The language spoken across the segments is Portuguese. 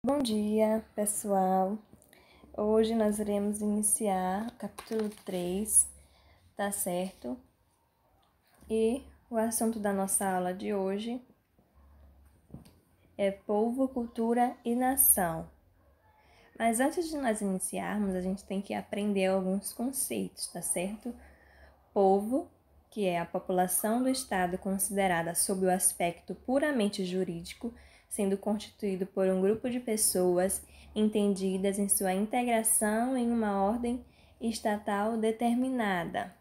Bom dia, pessoal. Hoje nós iremos iniciar o capítulo 3, tá certo? E o assunto da nossa aula de hoje é povo, cultura e nação. Mas antes de nós iniciarmos, a gente tem que aprender alguns conceitos, tá certo? Povo, que é a população do Estado considerada sob o aspecto puramente jurídico, sendo constituído por um grupo de pessoas entendidas em sua integração em uma ordem estatal determinada.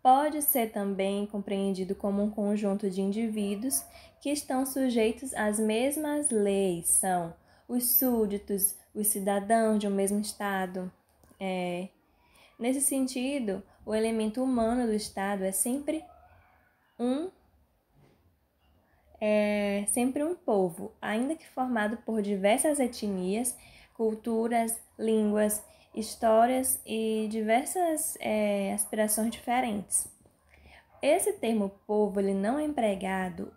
Pode ser também compreendido como um conjunto de indivíduos que estão sujeitos às mesmas leis, são os súditos, os cidadãos de um mesmo Estado. Nesse sentido, o elemento humano do Estado é sempre um povo, ainda que formado por diversas etnias, culturas, línguas, histórias e diversas aspirações diferentes. Esse termo povo ele não é empregado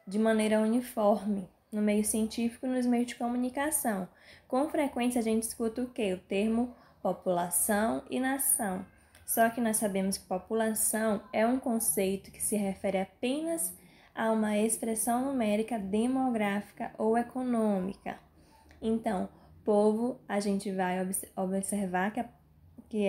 de maneira uniforme no meio científico e nos meios de comunicação. Com frequência a gente escuta o quê? O termo população e nação. Só que nós sabemos que população é um conceito que se refere apenas a uma expressão numérica demográfica ou econômica. Então, povo, a gente vai observar que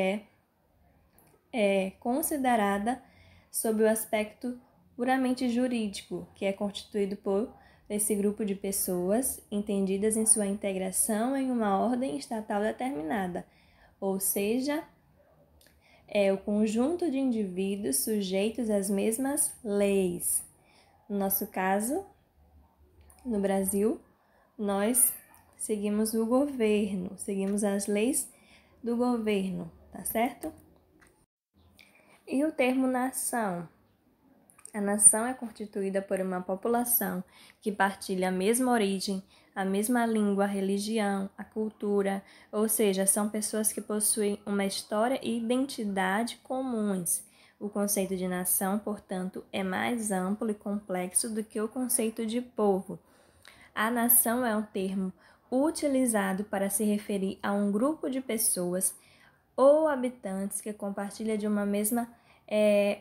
é considerada sob o aspecto puramente jurídico, que é constituído por esse grupo de pessoas entendidas em sua integração em uma ordem estatal determinada, ou seja, é o conjunto de indivíduos sujeitos às mesmas leis. No nosso caso, no Brasil, nós seguimos o governo, seguimos as leis do governo, tá certo? E o termo nação? A nação é constituída por uma população que partilha a mesma origem, a mesma língua, a religião, a cultura, ou seja, são pessoas que possuem uma história e identidade comuns. O conceito de nação, portanto, é mais amplo e complexo do que o conceito de povo. A nação é um termo utilizado para se referir a um grupo de pessoas ou habitantes que compartilham de uma mesma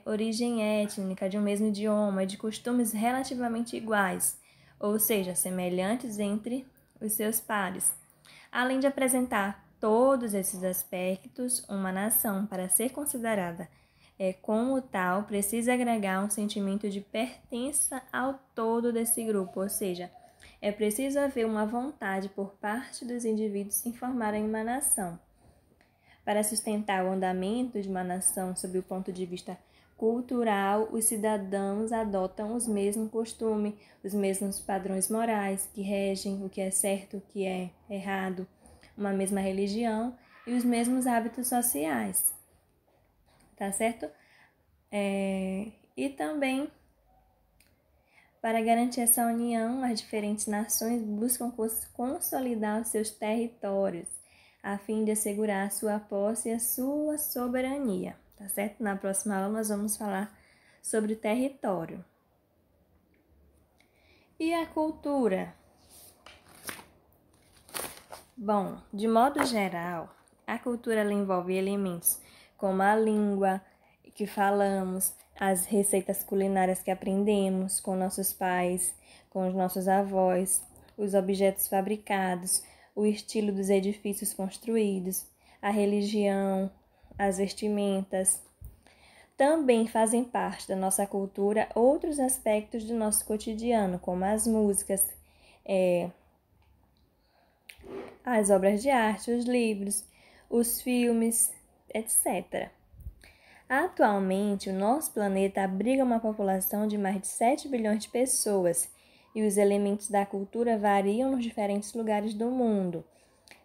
origem étnica, de um mesmo idioma, de costumes relativamente iguais, ou seja, semelhantes entre os seus pares. Além de apresentar todos esses aspectos, uma nação, para ser considerada como tal, precisa agregar um sentimento de pertença ao todo desse grupo, ou seja, é preciso haver uma vontade por parte dos indivíduos se formarem uma nação. Para sustentar o andamento de uma nação sob o ponto de vista cultural, os cidadãos adotam os mesmos costumes, os mesmos padrões morais que regem o que é certo, o que é errado, uma mesma religião e os mesmos hábitos sociais. Tá certo? E também, para garantir essa união, as diferentes nações buscam consolidar os seus territórios, a fim de assegurar a sua posse e a sua soberania, tá certo? Na próxima aula nós vamos falar sobre o território. E a cultura? Bom, de modo geral, a cultura envolve elementos como a língua que falamos, as receitas culinárias que aprendemos com nossos pais, com os nossos avós, os objetos fabricados, o estilo dos edifícios construídos, a religião, as vestimentas. Também fazem parte da nossa cultura outros aspectos do nosso cotidiano, como as músicas, as obras de arte, os livros, os filmes, etc. Atualmente, o nosso planeta abriga uma população de mais de 7 bilhões de pessoas e os elementos da cultura variam nos diferentes lugares do mundo.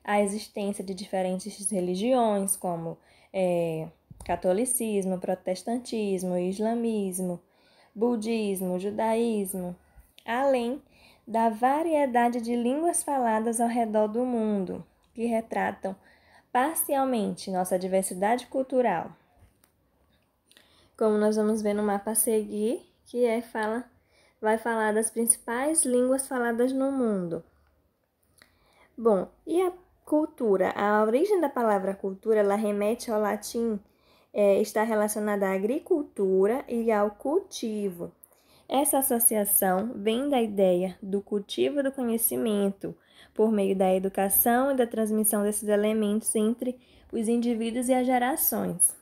A existência de diferentes religiões, como catolicismo, protestantismo, islamismo, budismo, judaísmo, além da variedade de línguas faladas ao redor do mundo, que retratam parcialmente nossa diversidade cultural. Como nós vamos ver no mapa a seguir, que vai falar das principais línguas faladas no mundo. Bom, e a cultura? A origem da palavra cultura, ela remete ao latim, está relacionada à agricultura e ao cultivo. Essa associação vem da ideia do cultivo do conhecimento, por meio da educação e da transmissão desses elementos entre os indivíduos e as gerações.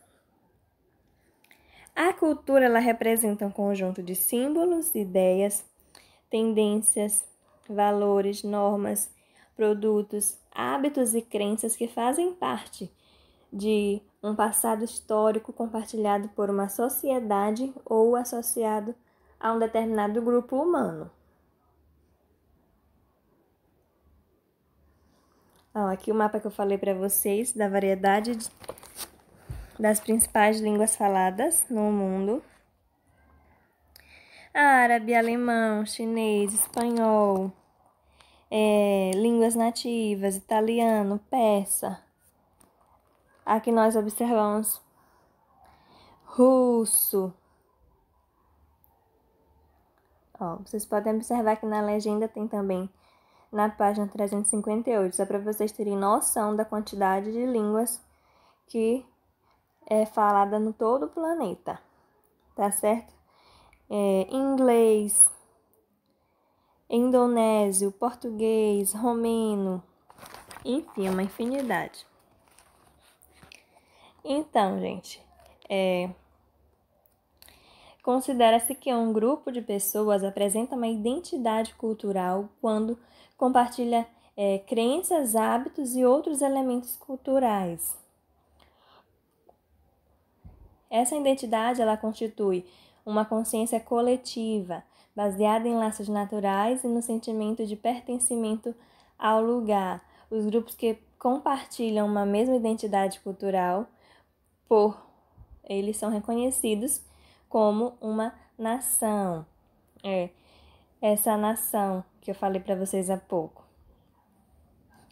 A cultura, ela representa um conjunto de símbolos, ideias, tendências, valores, normas, produtos, hábitos e crenças que fazem parte de um passado histórico compartilhado por uma sociedade ou associado a um determinado grupo humano. Aqui o mapa que eu falei para vocês da variedade das principais línguas faladas no mundo. Árabe, alemão, chinês, espanhol, línguas nativas, italiano, persa. Aqui nós observamos russo. Vocês podem observar que na legenda tem também na página 358, só para vocês terem noção da quantidade de línguas que é falada no todo o planeta, tá certo? Inglês, indonésio, português, romeno, enfim, uma infinidade. Então, gente, considera-se que um grupo de pessoas apresenta uma identidade cultural quando compartilha crenças, hábitos e outros elementos culturais. Essa identidade, ela constitui uma consciência coletiva, baseada em laços naturais e no sentimento de pertencimento ao lugar. Os grupos que compartilham uma mesma identidade cultural, eles são reconhecidos como uma nação. Essa nação que eu falei para vocês há pouco.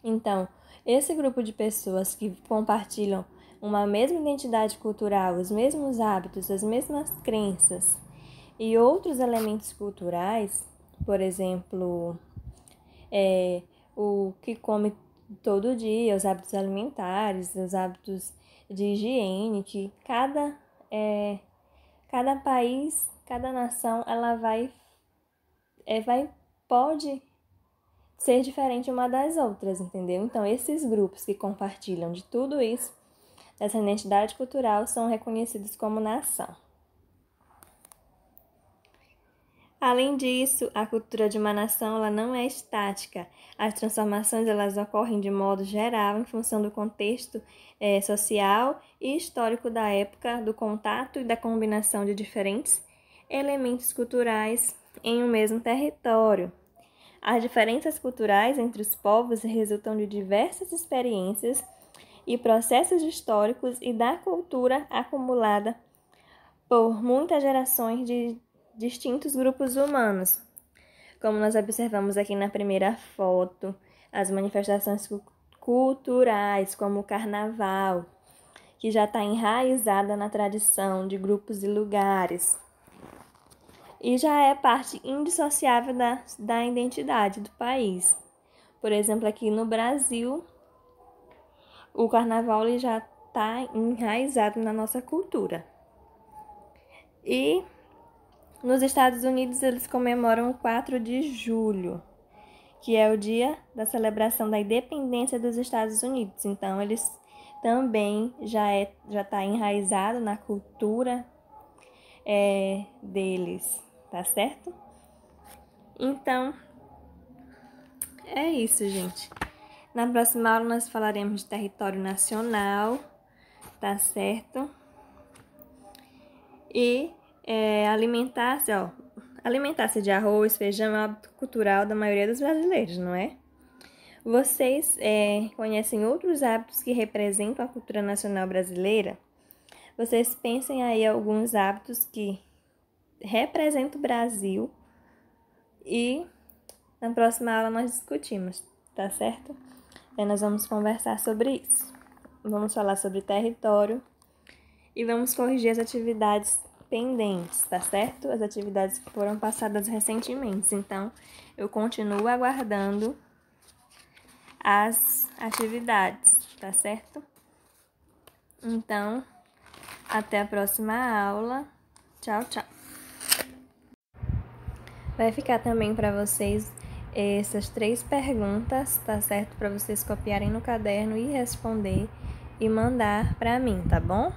Então, esse grupo de pessoas que compartilham uma mesma identidade cultural, os mesmos hábitos, as mesmas crenças e outros elementos culturais, por exemplo, o que come todo dia, os hábitos alimentares, os hábitos de higiene, que cada país, cada nação, ela pode ser diferente uma das outras, entendeu? Então, esses grupos que compartilham de tudo isso, essa identidade cultural, são reconhecidos como nação. Além disso, a cultura de uma nação, ela não é estática. As transformações, elas ocorrem de modo geral em função do contexto social e histórico da época, do contato e da combinação de diferentes elementos culturais em um mesmo território. As diferenças culturais entre os povos resultam de diversas experiências e processos históricos e da cultura acumulada por muitas gerações de distintos grupos humanos. Como nós observamos aqui na primeira foto, as manifestações culturais, como o carnaval, que já está enraizada na tradição de grupos e lugares, e já é parte indissociável da identidade do país. Por exemplo, aqui no Brasil, o carnaval ele já está enraizado na nossa cultura. E nos Estados Unidos, eles comemoram o 4 de julho, que é o dia da celebração da independência dos Estados Unidos. Então, eles também já está enraizado na cultura deles, tá certo? Então, é isso, gente. Na próxima aula, nós falaremos de território nacional, tá certo? E alimentar-se de arroz, feijão é um hábito cultural da maioria dos brasileiros, não é? Vocês conhecem outros hábitos que representam a cultura nacional brasileira? Vocês pensem aí alguns hábitos que representam o Brasil e na próxima aula nós discutimos, tá certo? Nós vamos conversar sobre isso. Vamos falar sobre território e vamos corrigir as atividades pendentes, tá certo? As atividades que foram passadas recentemente. Então, eu continuo aguardando as atividades, tá certo? Então, até a próxima aula. Tchau, tchau. Vai ficar também para vocês essas 3 perguntas, tá certo? Para vocês copiarem no caderno e responder e mandar para mim, tá bom?